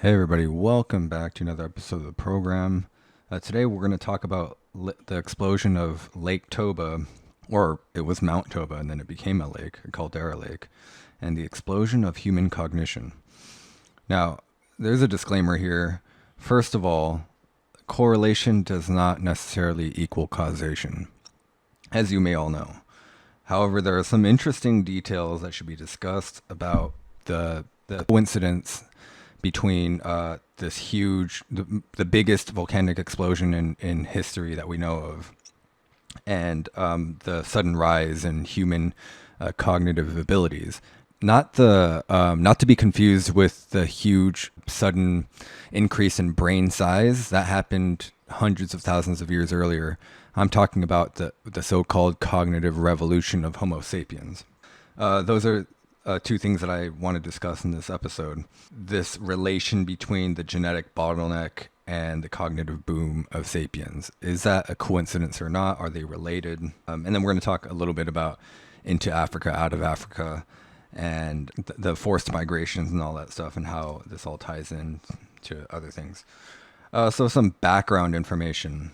Hey everybody, welcome back to another episode of the program. Today we're going to talk about the explosion of Lake Toba, or it was Mount Toba and then it became a lake, a Caldera lake, and the explosion of human cognition. Now, there's a disclaimer here. First of all, correlation does not necessarily equal causation, as you may all know. However, there are some interesting details that should be discussed about the coincidence between this huge, the biggest volcanic explosion in history that we know of, and the sudden rise in human cognitive abilities. Not to be confused with the huge sudden increase in brain size that happened hundreds of thousands of years earlier. I'm talking about the so-called cognitive revolution of Homo Sapiens. Those are two things that I want to discuss in this episode. This relation between the genetic bottleneck and the cognitive boom of sapiens. Is that a coincidence or not? Are they related? And then we're going to talk a little bit about into Africa, out of Africa, and the forced migrations and all that stuff, and how this all ties in to other things. So some background information.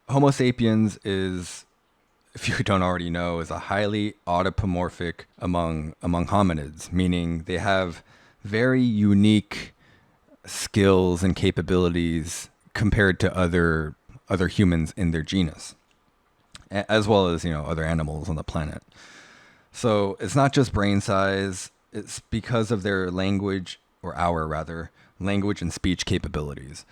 Homo sapiens is, if you don't already know, is a highly autapomorphic among hominids, meaning they have very unique skills and capabilities compared to other humans in their genus, as well as other animals on the planet. So it's not just brain size; it's because of their language, or our rather, language and speech capabilities.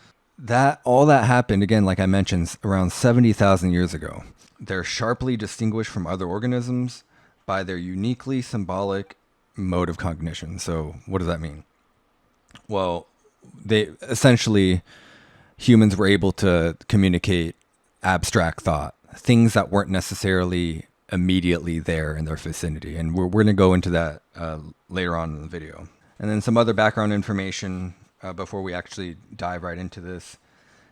All that happened, again, like I mentioned, around 70,000 years ago. They're sharply distinguished from other organisms by their uniquely symbolic mode of cognition. So what does that mean? Well, humans were able to communicate abstract thought, things that weren't necessarily immediately there in their vicinity. And we're going to go into that later on in the video. And then some other background information before we actually dive right into this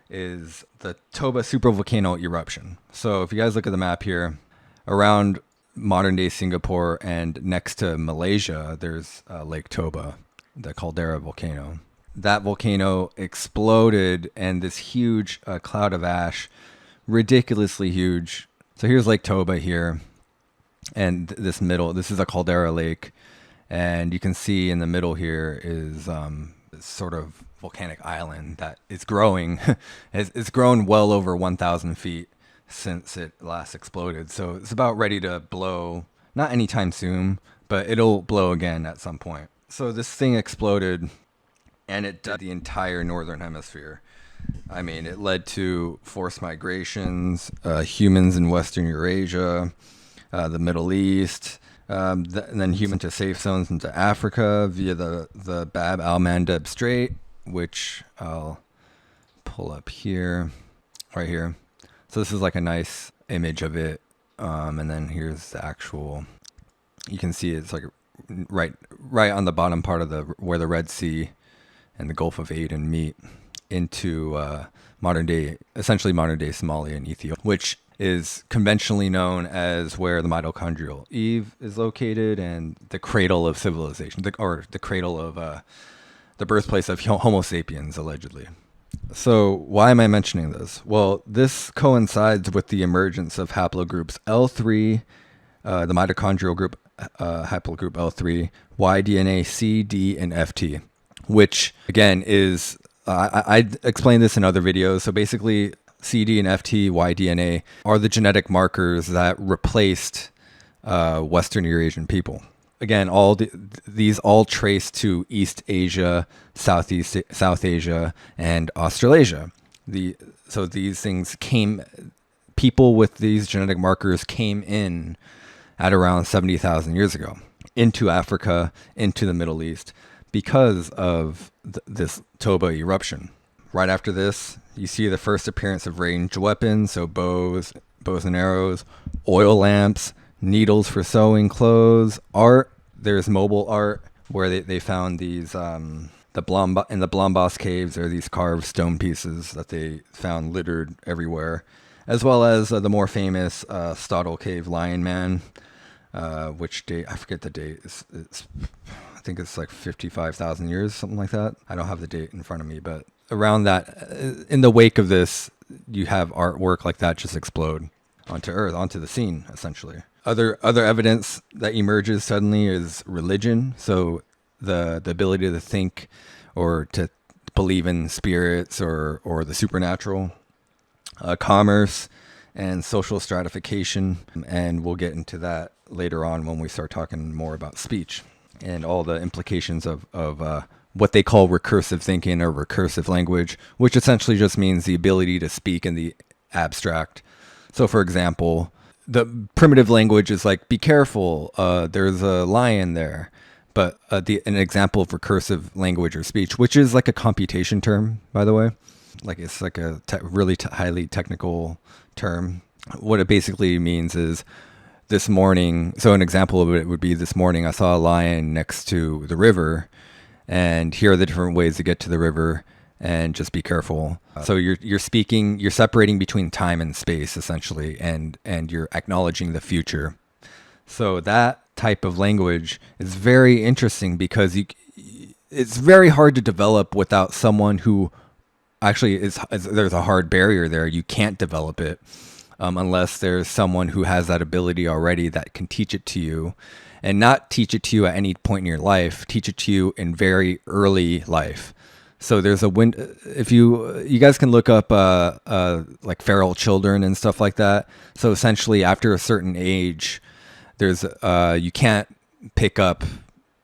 is the Toba supervolcano eruption. So if you guys look at the map here, around modern day Singapore and next to Malaysia, there's Lake Toba, the Caldera volcano. That volcano exploded, and this huge cloud of ash, ridiculously huge. So here's Lake Toba here, and this is a caldera lake, and you can see in the middle here is this sort of volcanic island that is growing. It's grown well over 1,000 feet since it last exploded. So it's about ready to blow, not anytime soon, but it'll blow again at some point. So this thing exploded, and it did the entire northern hemisphere. I mean, it led to forced migrations, humans in Western Eurasia, the Middle East, and then human to safe zones into Africa via the Bab al-Mandeb Strait, which I'll pull up here, right here. So this is like a nice image of it. And then here's the actual, you can see it's like right on the bottom part of where the Red Sea and the Gulf of Aden meet into essentially modern day Somalia and Ethiopia, which is conventionally known as where the mitochondrial Eve is located and the cradle of civilization, or the cradle of the birthplace of Homo Sapiens, allegedly. So why am I mentioning this? Well, this coincides with the emergence of haplogroups L3, the mitochondrial group, haplogroup L3, Y-DNA, C, D, and FT, which again is, I explained this in other videos. So basically, CD and FT, Y-DNA are the genetic markers that replaced Western Eurasian people. Again, these all trace to East Asia, South Asia, and Australasia. So these things people with these genetic markers came in at around 70,000 years ago into Africa, into the Middle East, because of this Toba eruption. Right after this, you see the first appearance of ranged weapons, so bows and arrows, oil lamps, needles for sewing clothes, art. There's mobile art where they found these in the Blombos caves. There are these carved stone pieces that they found littered everywhere, as well as the more famous Stottle Cave Lion Man, which date I forget the date. It's I think it's like 55,000 years, something like that. I don't have the date in front of me, but around that, in the wake of this, you have artwork like that just explode onto Earth, onto the scene, essentially. Other evidence that emerges suddenly is religion. So the ability to think or to believe in spirits or the supernatural, commerce, and social stratification. And we'll get into that later on when we start talking more about speech and all the implications of what they call recursive thinking or recursive language, which essentially just means the ability to speak in the abstract. So, for example, the primitive language is like, be careful, there's a lion there. But an example of recursive language or speech, which is like a computation term, by the way, like it's like a really highly technical term. What it basically means is this morning, so an example of it would be this morning I saw a lion next to the river, and here are the different ways to get to the river, and just be careful. So you're speaking, you're separating between time and space essentially, and you're acknowledging the future. So that type of language is very interesting because it's very hard to develop without someone who actually there's a hard barrier there. You can't develop it unless there's someone who has that ability already that can teach it to you, and not teach it to you at any point in your life, teach it to you in very early life. So there's a if you guys can look up like feral children and stuff like that. So essentially after a certain age, there's you can't pick up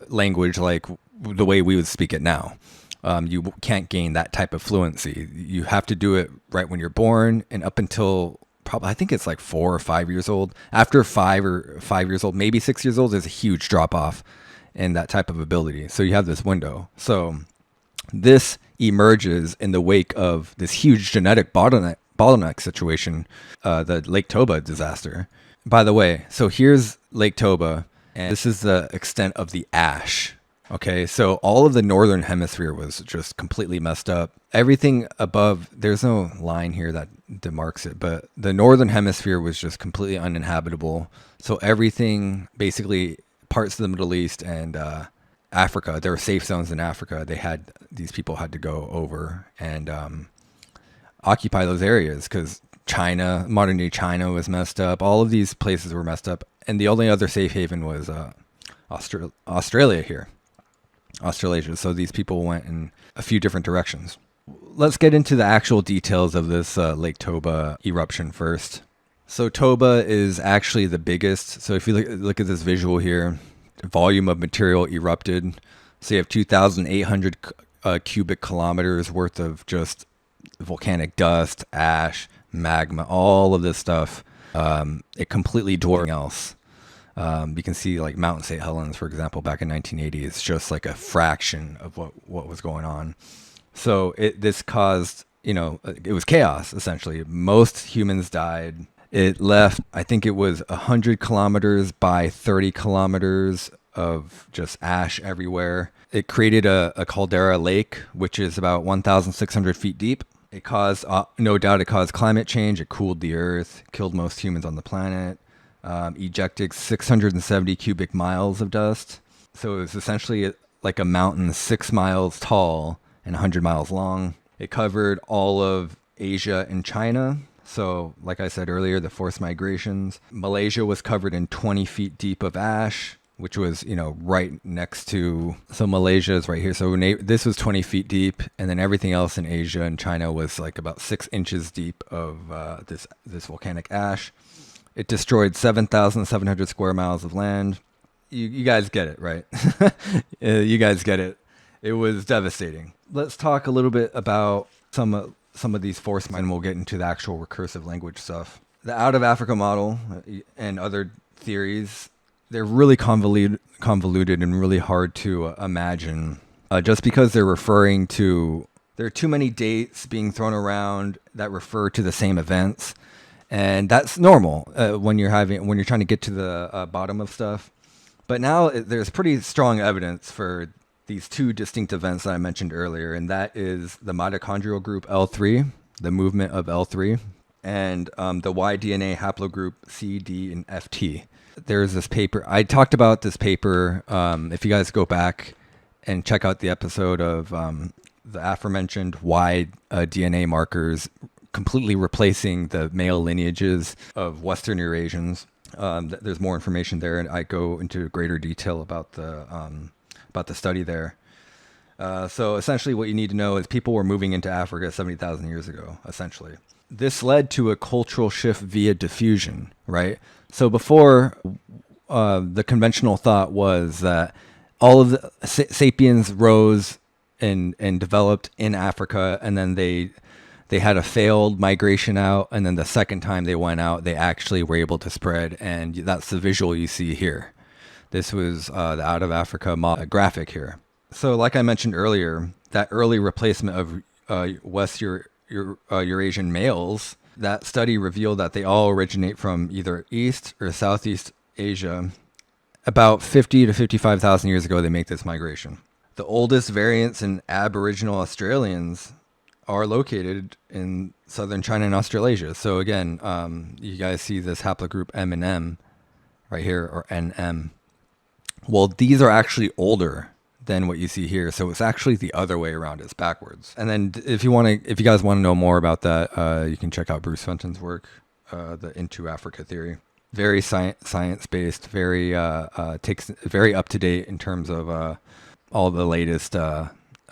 language like the way we would speak it now. You can't gain that type of fluency. You have to do it right when you're born, and up until probably, I think it's like 4 or 5 years old. After 5 years old, maybe 6 years old, there's a huge drop off in that type of ability. So you have this window. So this emerges in the wake of this huge genetic bottleneck situation, the Lake Toba disaster. By the way, so here's Lake Toba, and this is the extent of the ash. Okay, so all of the northern hemisphere was just completely messed up. Everything above, there's no line here that demarks it, but the northern hemisphere was just completely uninhabitable. So everything, basically parts of the Middle East and Africa, there were safe zones in Africa. These people had to go over and occupy those areas because China, modern day China was messed up. All of these places were messed up. And the only other safe haven was Australia here. Australasia. So these people went in a few different directions. Let's get into the actual details of this Lake Toba eruption first. So Toba is actually the biggest. So if you look at this visual here, volume of material erupted. So you have 2,800 cubic kilometers worth of just volcanic dust, ash, magma, all of this stuff. It completely dwarfed everything else. You can see like Mount St. Helens, for example, back in 1980, it's just like a fraction of what was going on. So this caused, it was chaos, essentially. Most humans died. It left, I think it was 100 kilometers by 30 kilometers of just ash everywhere. It created a caldera lake, which is about 1,600 feet deep. It caused, no doubt it caused climate change. It cooled the earth, killed most humans on the planet. Ejected 670 cubic miles of dust. So it was essentially like a mountain 6 miles tall and 100 miles long. It covered all of Asia and China. So like I said earlier, the forced migrations. Malaysia was covered in 20 feet deep of ash, which was, right next to, so Malaysia is right here. So this was 20 feet deep, and then everything else in Asia and China was like about 6 inches deep of this volcanic ash. It destroyed 7,700 square miles of land. You guys get it, right? You guys get it. It was devastating. Let's talk a little bit about some of these force, and we'll get into the actual recursive language stuff. The out of Africa model and other theories, they're really convoluted and really hard to imagine. Just because they're referring to, there are too many dates being thrown around that refer to the same events. And that's normal when you're trying to get to the bottom of stuff. But now there's pretty strong evidence for these two distinct events that I mentioned earlier, and that is the mitochondrial group L3, the movement of L3, and the Y-DNA haplogroup C, D, and FT. There's this paper. I talked about this paper. If you guys go back and check out the episode of the aforementioned DNA markers completely replacing the male lineages of Western Eurasians. There's more information there, and I go into greater detail about the study there. So essentially what you need to know is people were moving into Africa 70,000 years ago, essentially. This led to a cultural shift via diffusion, right? So before, the conventional thought was that all of the sapiens rose and developed in Africa, and then they had a failed migration out, and then the second time they went out, they actually were able to spread, and that's the visual you see here. This was the Out of Africa graphic here. So like I mentioned earlier, that early replacement of West Eurasian males, that study revealed that they all originate from either East or Southeast Asia. About 50 to 55,000 years ago, they make this migration. The oldest variants in Aboriginal Australians are located in southern China and Australasia. So again, you guys see this haplogroup M and M right here, or NM. Well, these are actually older than what you see here. So it's actually the other way around. It's backwards. And then if you guys want to know more about that, you can check out Bruce Fenton's work, the Into Africa theory. Very science-based, very takes very up to date in terms of all the latest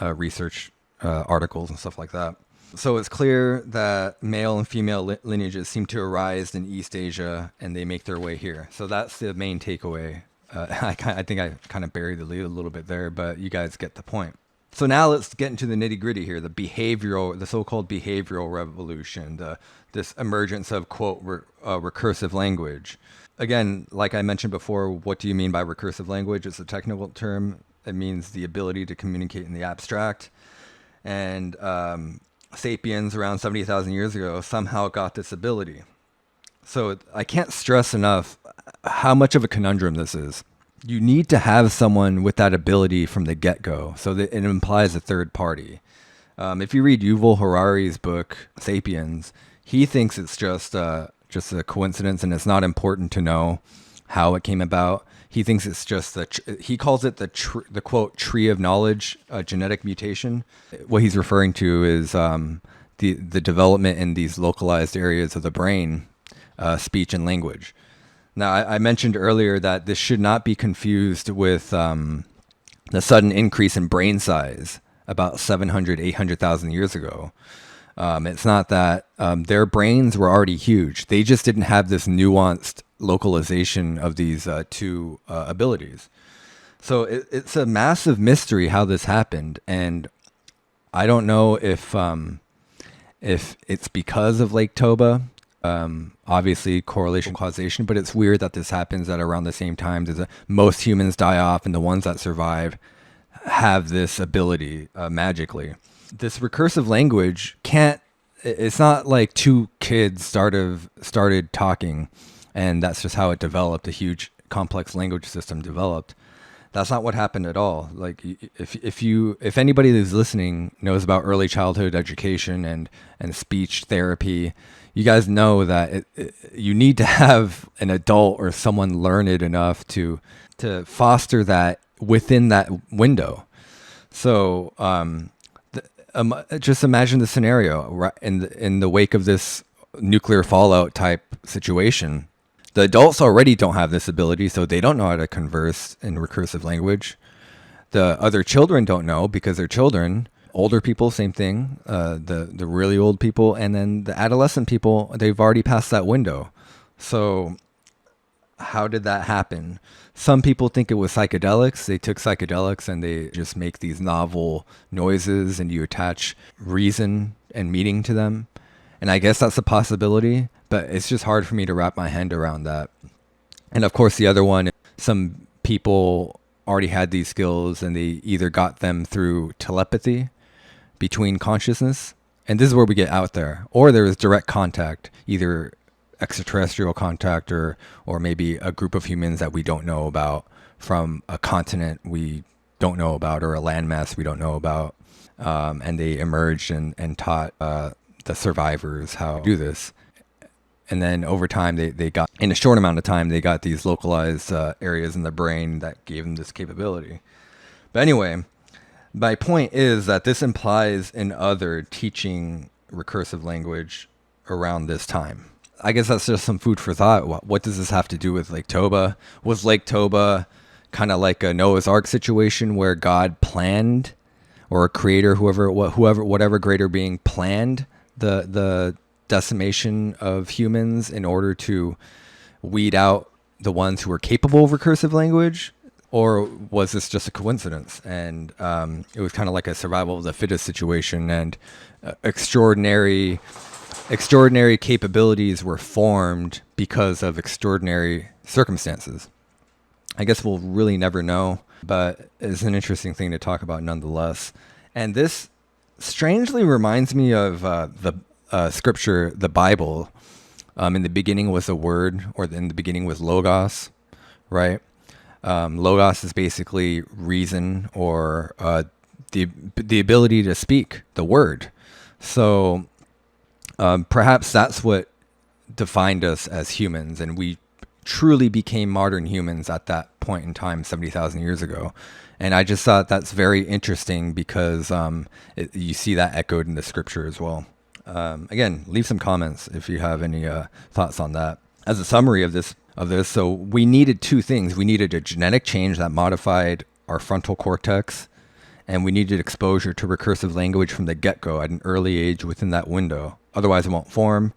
research articles and stuff like that. So it's clear that male and female lineages seem to arise in East Asia, and they make their way here. So that's the main takeaway. I think I kind of buried the lead a little bit there, but you guys get the point. So now let's get into the nitty-gritty here, the so-called behavioral revolution, this emergence of, quote, recursive language. Again, like I mentioned before, what do you mean by recursive language? It's a technical term. It means the ability to communicate in the abstract. And sapiens around 70,000 years ago somehow got this ability. So I can't stress enough how much of a conundrum this is. You need to have someone with that ability from the get-go, so that it implies a third party. If you read Yuval Harari's book, Sapiens, he thinks it's just a coincidence and it's not important to know how it came about. He thinks it's just he calls it the quote tree of knowledge, genetic mutation. What he's referring to is the development in these localized areas of the brain, speech and language. Now, I mentioned earlier that this should not be confused with the sudden increase in brain size about 700, 800,000 years ago. It's not that their brains were already huge. They just didn't have this nuanced localization of these two abilities. So it's a massive mystery how this happened. And I don't know if it's because of Lake Toba. Obviously correlation causation, but it's weird that this happens at around the same time as most humans die off, and the ones that survive have this ability magically. This recursive language it's not like two kids started talking and that's just how it developed. A huge complex language system developed. That's not what happened at all. Like if anybody who's listening knows about early childhood education and speech therapy, you guys know that you need to have an adult or someone learned enough to foster that within that window. So just imagine the scenario, right, in the wake of this nuclear fallout type situation. The adults already don't have this ability, so they don't know how to converse in recursive language. The other children don't know because they're children. Older people, same thing. The really old people, and then the adolescent people, they've already passed that window. So how did that happen? Some people think it was psychedelics. They took psychedelics and they just make these novel noises and you attach reason and meaning to them. And I guess that's a possibility, but it's just hard for me to wrap my hand around that. And of course, the other one, some people already had these skills and they either got them through telepathy between consciousness, and this is where we get out there, or there was direct contact, either extraterrestrial contact or maybe a group of humans that we don't know about from a continent we don't know about or a landmass we don't know about. And they emerged and taught the survivors how to do this. And then over time, they got, in a short amount of time, they got these localized areas in the brain that gave them this capability. But anyway, my point is that this implies an other teaching recursive language around this time. I guess that's just some food for thought. What does this have to do with Lake Toba? Was Lake Toba kind of like a Noah's Ark situation where God planned, or a creator, whatever greater being planned the decimation of humans in order to weed out the ones who were capable of recursive language? Or was this just a coincidence? And it was kind of like a survival of the fittest situation, and extraordinary capabilities were formed because of extraordinary circumstances. I guess we'll really never know, but it's an interesting thing to talk about nonetheless. And this strangely reminds me of the scripture, the Bible. In the beginning was a word, or in the beginning was logos, right? Logos is basically reason, or the ability to speak, the word. So perhaps that's what defined us as humans, and we truly became modern humans at that point in time, 70,000 years ago. And I just thought that's very interesting because you see that echoed in the scripture as well. Again, leave some comments if you have any thoughts on that. As a summary of this, so we needed two things. We needed a genetic change that modified our frontal cortex, and we needed exposure to recursive language from the get-go at an early age within that window. Otherwise, it won't form.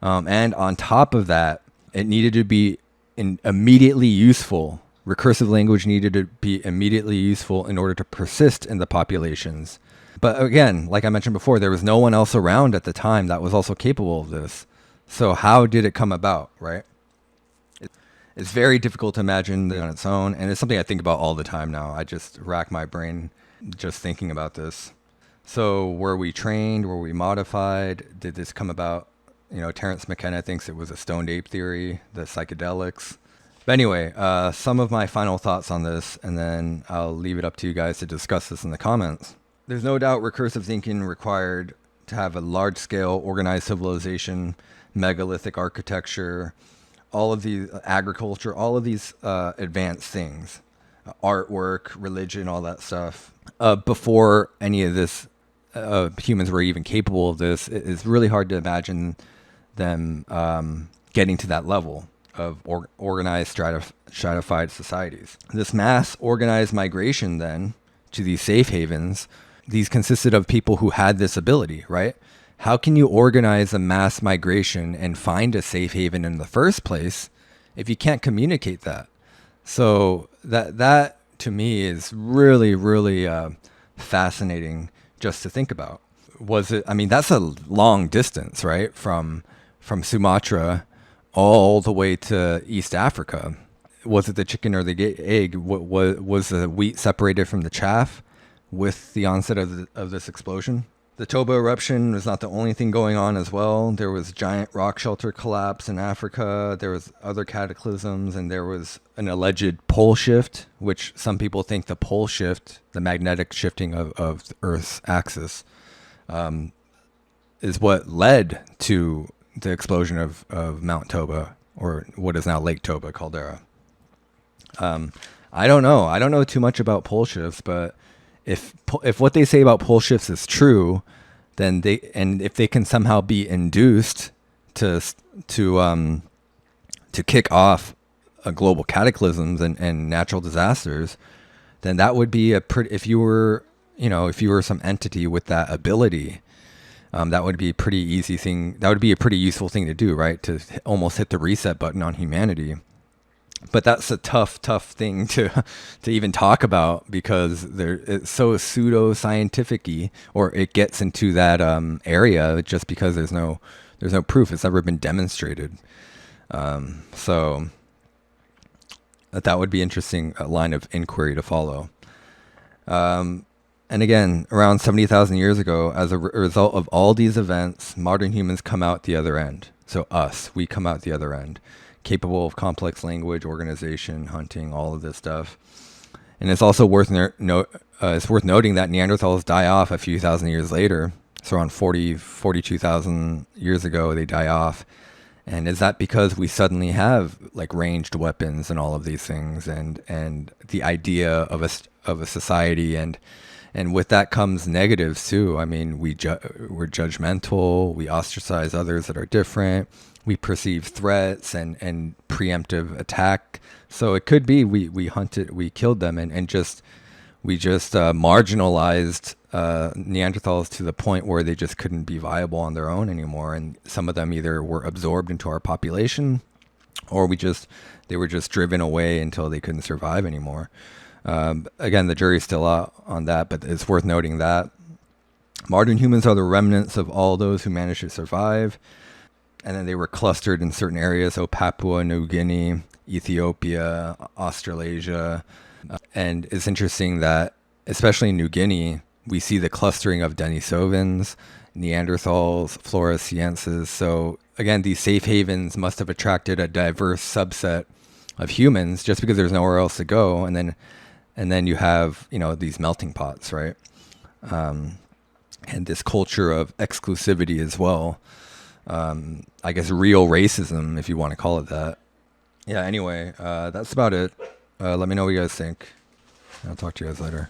And on top of that, it needed to be immediately useful. Recursive language needed to be immediately useful in order to persist in the populations. But again, like I mentioned before, there was no one else around at the time that was also capable of this. So how did it come about, right? It's very difficult to imagine on its own, and it's something I think about all the time now. I just rack my brain just thinking about this. So were we trained? Were we modified? Did this come about? You know, Terence McKenna thinks it was a stoned ape theory, the psychedelics. But anyway, some of my final thoughts on this, and then I'll leave it up to you guys to discuss this in the comments. There's no doubt recursive thinking required to have a large-scale organized civilization, megalithic architecture, all of these agriculture, all of these advanced things, artwork, religion, all that stuff. Before any of this, humans were even capable of this. It's really hard to imagine them getting to that level of organized, stratified societies. This mass organized migration then to these safe havens, these consisted of people who had this ability, right? How can you organize a mass migration and find a safe haven in the first place if you can't communicate that? So that to me is really, really fascinating just to think about. I mean, that's a long distance, right? From Sumatra all the way to East Africa. Was it the chicken or the egg? Was the wheat separated from the chaff with the onset of this explosion? The Toba eruption was not the only thing going on as well. There was giant rock shelter collapse in Africa. There was other cataclysms, and there was an alleged pole shift, which some people think the pole shift, the magnetic shifting of the Earth's axis, is what led to the explosion of Mount Toba, or what is now Lake Toba, Caldera. I don't know. I don't know too much about pole shifts, but if what they say about pole shifts is true, then if they can somehow be induced to kick off global cataclysms and natural disasters, then that would be if you were some entity with that ability, that would be a pretty easy thing. That would be a pretty useful thing to do, right? To almost hit the reset button on humanity. But that's a tough thing to even talk about, because it's so pseudo-scientific-y, or it gets into that area just because there's no proof. It's never been demonstrated. So that would be interesting line of inquiry to follow. And again, around 70,000 years ago, as a result of all these events, modern humans come out the other end. So we come out the other end, capable of complex language, organization, hunting, all of this stuff. And it's also worth noting that Neanderthals die off a few thousand years later. So around 42,000 years ago, they die off. And is that because we suddenly have like ranged weapons and all of these things, and the idea of a society, and with that comes negatives too. I mean, we're judgmental. We ostracize others that are different. We perceive threats and preemptive attack. So it could be we killed them, and just marginalized Neanderthals to the point where they just couldn't be viable on their own anymore. And some of them either were absorbed into our population, or they were just driven away until they couldn't survive anymore. Again, the jury's still out on that, but it's worth noting that modern humans are the remnants of all those who managed to survive. And then they were clustered in certain areas, so Papua New Guinea, Ethiopia, Australasia. And it's interesting that, especially in New Guinea, we see the clustering of Denisovans, Neanderthals, Floresienses. So again, these safe havens must have attracted a diverse subset of humans just because there's nowhere else to go. And then you have, these melting pots, right? And this culture of exclusivity as well. I guess real racism, if you want to call it that. Yeah, anyway, that's about it. Let me know what you guys think. I'll talk to you guys later.